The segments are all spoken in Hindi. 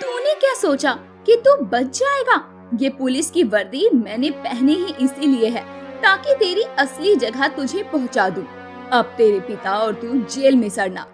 तूने क्या सोचा कि तू बच जाएगा? ये पुलिस की वर्दी मैंने पहनी ही इसीलिए है ताकि तेरी असली जगह तुझे पहुंचा दूं। अब तेरे पिता और तू जेल में सड़ना,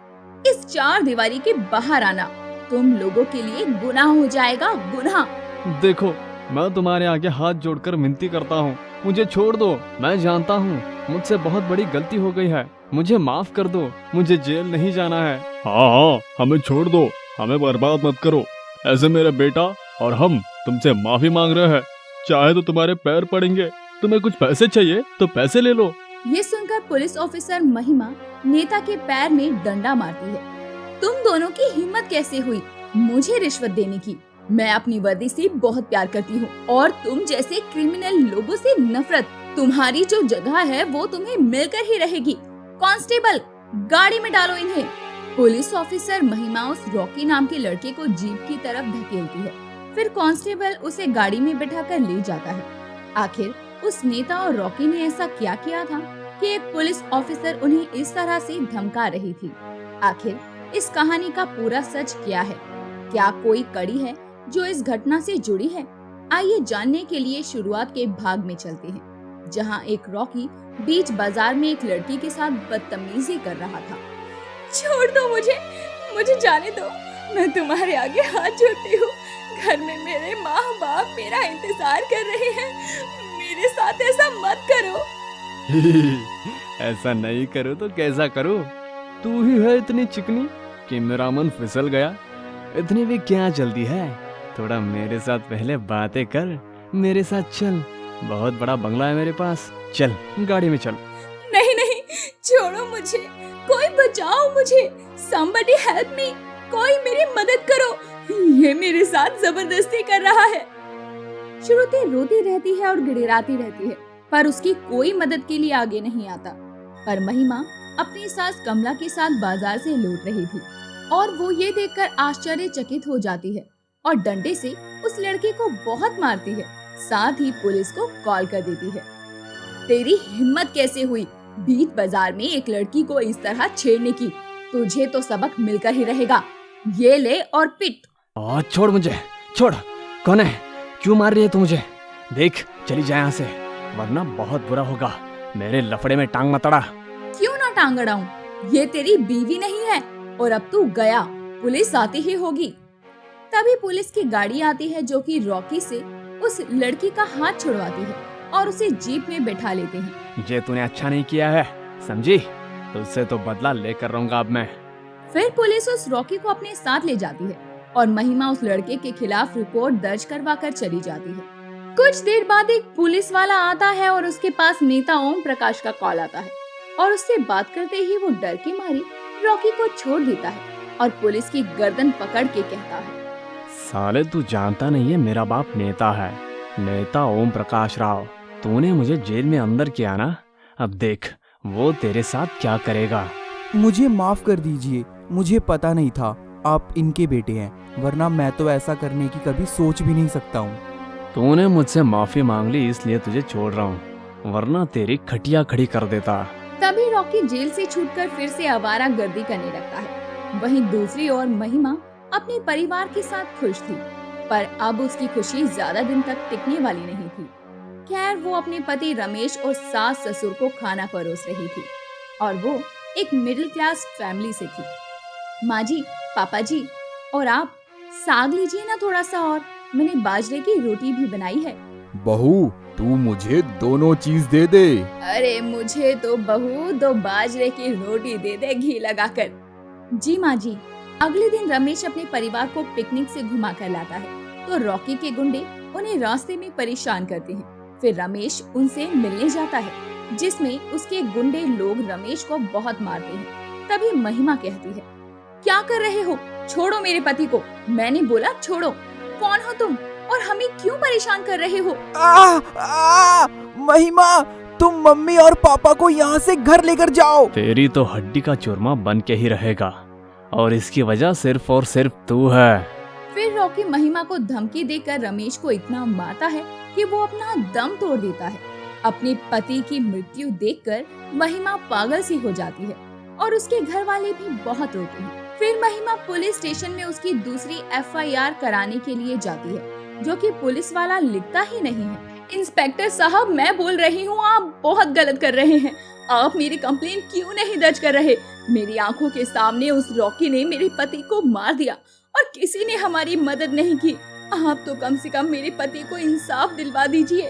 इस चार दीवारी के बाहर आना तुम लोगों के लिए गुनाह हो जाएगा, गुनाह। देखो, मैं तुम्हारे आगे हाथ जोड़कर विनती करता हूँ, मुझे छोड़ दो। मैं जानता हूँ मुझसे बहुत बड़ी गलती हो गई है, मुझे माफ कर दो, मुझे जेल नहीं जाना है। हाँ, हमें छोड़ दो, हमें बर्बाद मत करो। ऐसे मेरा बेटा और हम तुमसे माफी मांग रहे हैं, चाहे तो तुम्हारे पैर पड़ेंगे। तुम्हें कुछ पैसे चाहिए तो पैसे ले लो। ये सुनकर पुलिस ऑफिसर महिमा नेता के पैर में डंडा मारती है। तुम दोनों की हिम्मत कैसे हुई मुझे रिश्वत देने की? मैं अपनी वर्दी से बहुत प्यार करती हूँ और तुम जैसे क्रिमिनल लोगों से नफरत। तुम्हारी जो जगह है वो तुम्हें मिलकर ही रहेगी। कांस्टेबल, गाड़ी में डालो इन्हें। पुलिस ऑफिसर महिमा उस रॉकी नाम के लड़के को जीप की तरफ धकेलती है। फिर कांस्टेबल उसे गाड़ी में बिठाकर ले जाता है। आखिर उस नेता और रॉकी ने ऐसा क्या किया था कि एक पुलिस ऑफिसर उन्हें इस तरह से धमका रही थी? आखिर इस कहानी का पूरा सच क्या है? क्या कोई कड़ी है जो इस घटना से जुड़ी है? आइए जानने के लिए शुरुआत के भाग में चलते हैं, जहां एक रॉकी बीच बाजार में एक लड़की के साथ बदतमीजी कर रहा था। छोड़ दो मुझे जाने दो। मैं तुम्हारे आगे हाथ जोड़ती हूँ। घर में मेरे माँ बाप मेरा इंतजार कर रहे हैं। मेरे साथ ऐसा मत करो। ऐसा नहीं करो तो कैसा करो? तू ही है इतनी चिकनी कि मेरा मन फिसल गया। इतनी भी क्या जल्दी है? थोड़ा मेरे साथ पहले बातें कर, मेरे साथ चल। बहुत बड़ा बंगला है मेरे पास, चल गाड़ी में चल। नहीं, छोड़ो मुझे, कोई बचाओ मुझे। Somebody help me, कोई मेरी मदद करो। ये मेरे साथ जबरदस्ती कर रहा है। श्रुति रोती रहती है और गिड़गिड़ाती रहती है, पर उसकी कोई मदद के लिए आगे नहीं आता। पर महिमा अपनी सास कमला के साथ बाजार से लौट रही थी और वो ये देखकर आश्चर्यचकित हो जाती है और डंडे से उस लड़के को बहुत मारती है। साथ ही पुलिस को कॉल कर देती है। तेरी हिम्मत कैसे हुई बीच बाजार में एक लड़की को इस तरह छेड़ने की? तुझे तो सबक मिलकर ही रहेगा। ये ले और पिट। छोड़ मुझे, छोड़। कौन है? क्यों मार रही है तू मुझे? देख, चली जाए यहाँ से, वरना बहुत बुरा होगा। मेरे लफड़े में टांग मत अड़ा। क्यों ना टांग अड़ाऊं? ये तेरी बीवी नहीं है और अब तू गया, पुलिस आती ही होगी। तभी पुलिस की गाड़ी आती है जो कि रॉकी से उस लड़की का हाथ छुड़वाती है और उसे जीप में बैठा लेते हैं। ये तूने अच्छा नहीं किया है, समझी? तुझसे तो बदला लेकर रहूंगा अब मैं। फिर पुलिस उस रॉकी को अपने साथ ले जाती है और महिमा उस लड़के के खिलाफ रिपोर्ट दर्ज करवा कर चली जाती है। कुछ देर बाद एक पुलिस वाला आता है और उसके पास नेता ओम प्रकाश का कॉल आता है और उससे बात करते ही वो डर के मारे रॉकी को छोड़ देता है और पुलिस की गर्दन पकड़ के कहता है, साले तू जानता नहीं है मेरा बाप नेता है, नेता ओम प्रकाश राव। तूने मुझे जेल में अंदर किया ना, अब देख वो तेरे साथ क्या करेगा। मुझे माफ कर दीजिए, मुझे पता नहीं था आप इनके बेटे हैं, वरना मैं तो ऐसा करने की कभी सोच भी नहीं सकता हूँ। तूने मुझसे माफी मांग ली इसलिए तुझे छोड़ रहा हूँ, वरना तेरी खटिया खड़ी कर देता। तभी रॉकी जेल से छूटकर फिर से आवारा गर्दी करने लगता है। वहीं दूसरी ओर महिमा अपने परिवार के साथ खुश थी, पर अब उसकी खुशी ज्यादा दिन तक टिकने वाली नहीं थी। खैर, वो अपने पति रमेश और सास ससुर को खाना परोस रही थी और वो एक मिडिल क्लास फैमिली से थी। माँ जी, पापा जी, और आप साग लीजिए ना थोड़ा सा, और मैंने बाजरे की रोटी भी बनाई है। बहू, तू मुझे दोनों चीज दे दे। अरे मुझे तो बहू 2 बाजरे की रोटी दे दे घी लगाकर। जी माँ जी। अगले दिन रमेश अपने परिवार को पिकनिक से घुमा कर लाता है तो रॉकी के गुंडे उन्हें रास्ते में परेशान करते हैं। फिर रमेश उनसे मिलने जाता है, जिसमें उसके गुंडे लोग रमेश को बहुत मारते हैं। तभी महिमा कहती है, क्या कर रहे हो? छोड़ो मेरे पति को। मैंने बोला छोड़ो। कौन हो तुम और हमें क्यों परेशान कर रहे हो? महिमा, तुम मम्मी और पापा को यहाँ से घर लेकर जाओ। तेरी तो हड्डी का चूरमा बन के ही रहेगा और इसकी वजह सिर्फ और सिर्फ तू है। फिर रॉकी महिमा को धमकी देकर रमेश को इतना मारता है कि वो अपना दम तोड़ देता है। अपने पति की मृत्यु देखकर महिमा पागल सी हो जाती है और उसके घर वाले भी बहुत रोते हैं। फिर महिमा पुलिस स्टेशन में उसकी दूसरी FIR कराने के लिए जाती है, जो कि पुलिस वाला लिखता ही नहीं है। इंस्पेक्टर साहब, मैं बोल रही हूँ, आप बहुत गलत कर रहे हैं। आप मेरी कंप्लेंट क्यों नहीं दर्ज कर रहे? मेरी आंखों के सामने उस रॉकी ने मेरे पति को मार दिया और किसी ने हमारी मदद नहीं की। आप तो कम से कम मेरे पति को इंसाफ दिलवा दीजिए।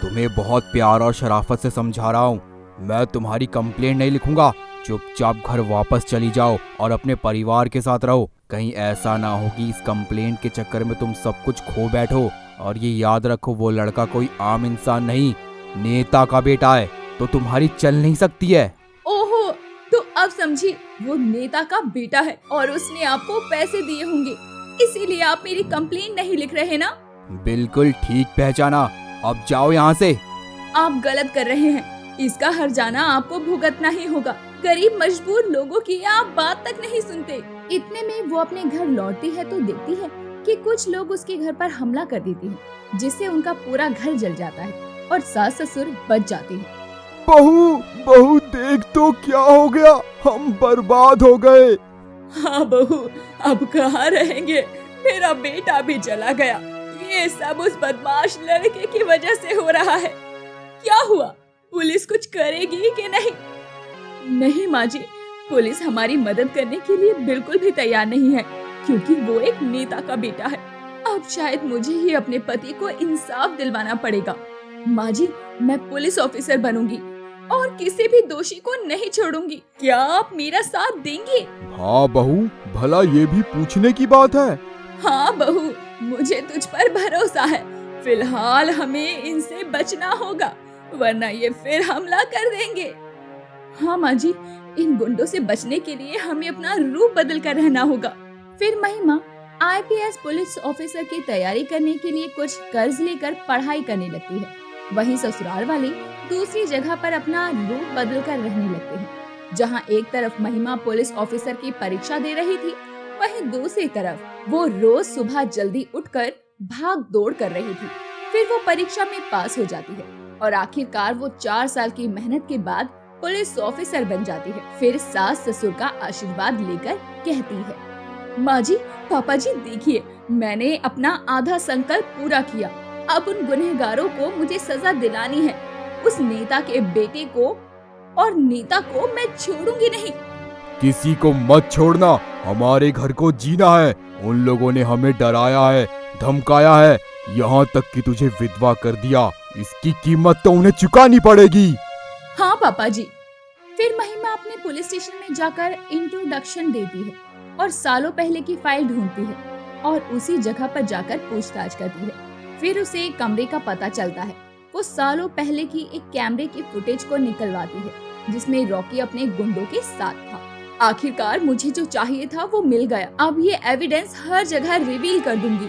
तुम्हें बहुत प्यार और शराफत से समझा रहा हूँ, मैं तुम्हारी कंप्लेंट नहीं लिखूंगा। चुपचाप घर वापस चली जाओ और अपने परिवार के साथ रहो। कहीं ऐसा ना हो कि इस कंप्लेंट के चक्कर में तुम सब कुछ खो बैठो। और ये याद रखो, वो लड़का कोई आम इंसान नहीं, नेता का बेटा है, तो तुम्हारी चल नहीं सकती है। ओहो, तो अब समझी, वो नेता का बेटा है और उसने आपको पैसे दिए होंगे, इसीलिए आप मेरी कंप्लेंट नहीं लिख रहे ना? बिल्कुल ठीक पहचाना, अब जाओ यहाँ से। आप गलत कर रहे हैं, इसका हर्जाना आपको भुगतना ही होगा। गरीब मजबूर लोगों की आप बात तक नहीं सुनते। इतने में वो अपने घर लौटती है तो देखती है कि कुछ लोग उसके घर पर हमला कर देते हैं, जिससे उनका पूरा घर जल जाता है और सास ससुर बच जाते हैं। बहू, बहू देख तो क्या हो गया, हम बर्बाद हो गए। हाँ बहू, अब कहाँ रहेंगे? मेरा बेटा भी चला गया। ये सब उस बदमाश लड़के की वजह से हो रहा है। क्या हुआ? पुलिस कुछ करेगी कि नहीं? नहीं माँ जी, पुलिस हमारी मदद करने के लिए बिल्कुल भी तैयार नहीं है, क्योंकि वो एक नेता का बेटा है। अब शायद मुझे ही अपने पति को इंसाफ दिलवाना पड़ेगा। माँ जी, मैं पुलिस ऑफिसर बनूंगी और किसी भी दोषी को नहीं छोड़ूंगी। क्या आप मेरा साथ देंगे? हाँ बहू, भला ये भी पूछने की बात है। हाँ बहू, मुझे तुझ पर भरोसा है। फिलहाल हमें इनसे बचना होगा, वरना ये फिर हमला कर देंगे। हाँ माँ जी, इन गुंडों से बचने के लिए हमें अपना रूप बदल कर रहना होगा। फिर महिमा IPS पुलिस ऑफिसर की तैयारी करने के लिए कुछ कर्ज लेकर पढ़ाई करने लगती है। वहीं ससुराल वाले दूसरी जगह पर अपना रूप बदल कर रहने लगते हैं। जहां एक तरफ महिमा पुलिस ऑफिसर की परीक्षा दे रही थी, वहीं दूसरी तरफ वो रोज सुबह जल्दी उठकर भाग दौड़ कर रही थी। फिर वो परीक्षा में पास हो जाती है और आखिरकार वो 4 साल की मेहनत के बाद पुलिस ऑफिसर बन जाती है। फिर सास ससुर का आशीर्वाद लेकर कहती है, माँ जी, पापा जी देखिए, मैंने अपना आधा संकल्प पूरा किया। अब उन गुनहगारों को मुझे सजा दिलानी है। उस नेता के बेटे को और नेता को मैं छोड़ूंगी नहीं। किसी को मत छोड़ना, हमारे घर को जीना है। उन लोगों ने हमें डराया है, धमकाया है, यहाँ तक कि तुझे विधवा कर दिया। इसकी कीमत तो उन्हें चुकानी पड़ेगी। हाँ पापा जी। फिर महिमा अपने पुलिस स्टेशन में जाकर इंट्रोडक्शन देती है और सालों पहले की फाइल ढूंढती है और उसी जगह पर जाकर पूछताछ करती है। फिर उसे एक कमरे का पता चलता है। वो सालों पहले की एक कैमरे की फुटेज को निकलवाती है, जिसमें रॉकी अपने गुंडों के साथ था। आखिरकार मुझे जो चाहिए था वो मिल गया। अब ये एविडेंस हर जगह रिवील कर दूंगी।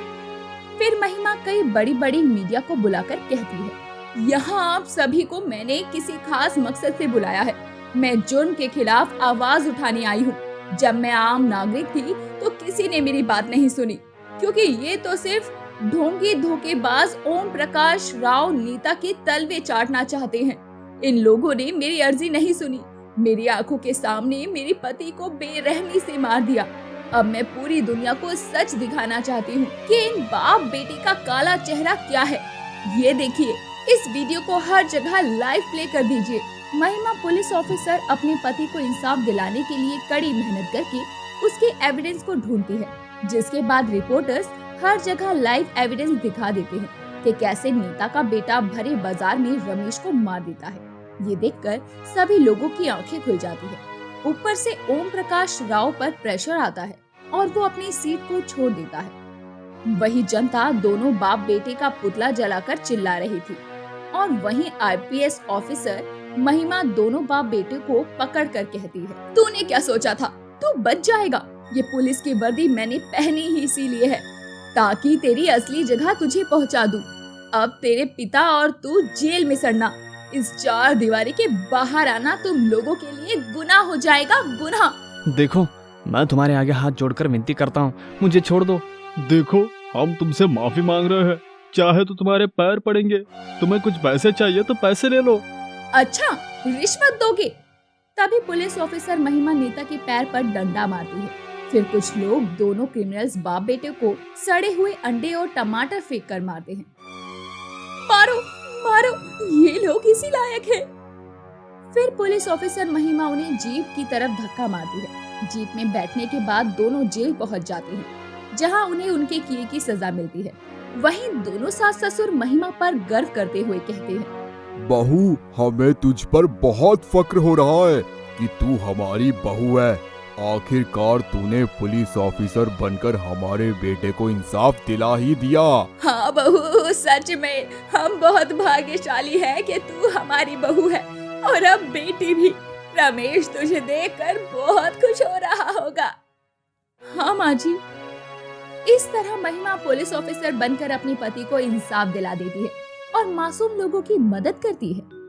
फिर महिमा कई बड़ी बड़ी मीडिया को बुलाकर कहती है, यहाँ आप सभी को मैंने किसी खास मकसद से बुलाया है। मैं जुर्म के खिलाफ आवाज उठाने आई हूँ। जब मैं आम नागरिक थी तो किसी ने मेरी बात नहीं सुनी, क्योंकि ये तो सिर्फ ढोंगी धोखेबाज ओम प्रकाश राव नेता के तलवे चाटना चाहते हैं। इन लोगों ने मेरी अर्जी नहीं सुनी। मेरी आंखों के सामने मेरे पति को बेरहमी से मार दिया। अब मैं पूरी दुनिया को सच दिखाना चाहती हूँ कि इन बाप बेटी का काला चेहरा क्या है। ये देखिए, इस वीडियो को हर जगह लाइव प्ले कर दीजिए। महिमा पुलिस ऑफिसर अपने पति को इंसाफ दिलाने के लिए कड़ी मेहनत करके उसके एविडेंस को ढूंढती है, जिसके बाद रिपोर्टर्स हर जगह लाइव एविडेंस दिखा देते हैं कि कैसे नेता का बेटा भरे बाजार में रमेश को मार देता है। ये देखकर सभी लोगों की आंखें खुल जाती है। ऊपर से ओम प्रकाश राव पर प्रेशर आता है और वो अपनी सीट को छोड़ देता है। वही जनता दोनों बाप बेटे का पुतला जलाकर चिल्ला रही थी और वहीं IPS ऑफिसर महिमा दोनों बाप बेटे को पकड़ कर कहती है, तूने क्या सोचा था? तू बच जाएगा। ये पुलिस की वर्दी मैंने पहनी ही इसीलिए है ताकि तेरी असली जगह तुझे पहुंचा दूं। अब तेरे पिता और तू जेल में सड़ना। इस 4 दीवारी के बाहर आना तुम लोगों के लिए गुनाह हो जाएगा, गुनाह। देखो, मैं तुम्हारे आगे हाथ जोड़कर विनती करता हूँ, मुझे छोड़ दो। देखो, हम तुमसे माफी मांग रहे हैं, चाहे तो तुम्हारे पैर पड़ेंगे। तुम्हें कुछ पैसे चाहिए तो पैसे ले लो। अच्छा, रिश्वत दोगे? तभी पुलिस ऑफिसर महिमा नेता के पैर पर डंडा मारती है फिर कुछ लोग दोनों क्रिमिनल्स बाप बेटे को सड़े हुए अंडे और टमाटर फेंक कर मारते हैं। मारो मारो, ये लोग इसी लायक हैं। फिर पुलिस ऑफिसर महिमा उन्हें जीप की तरफ धक्का मारती है। जीप में बैठने के बाद दोनों जेल पहुंच जाते हैं, जहां उन्हें उनके किए की सजा मिलती है। वहीं दोनों सास ससुर महिमा पर गर्व करते हुए कहते हैं, बहू, हमें तुझ पर बहुत फक्र हो रहा है कि तू हमारी बहू है। आखिरकार तूने पुलिस ऑफिसर बनकर हमारे बेटे को इंसाफ दिला ही दिया। हाँ बहू, सच में हम बहुत भाग्यशाली हैं कि तू हमारी बहू है, और अब बेटी भी। रमेश तुझे देखकर बहुत खुश हो रहा होगा। हाँ माँ जी। इस तरह महिमा पुलिस ऑफिसर बनकर अपने पति को इंसाफ दिला देती है और मासूम लोगों की मदद करती है।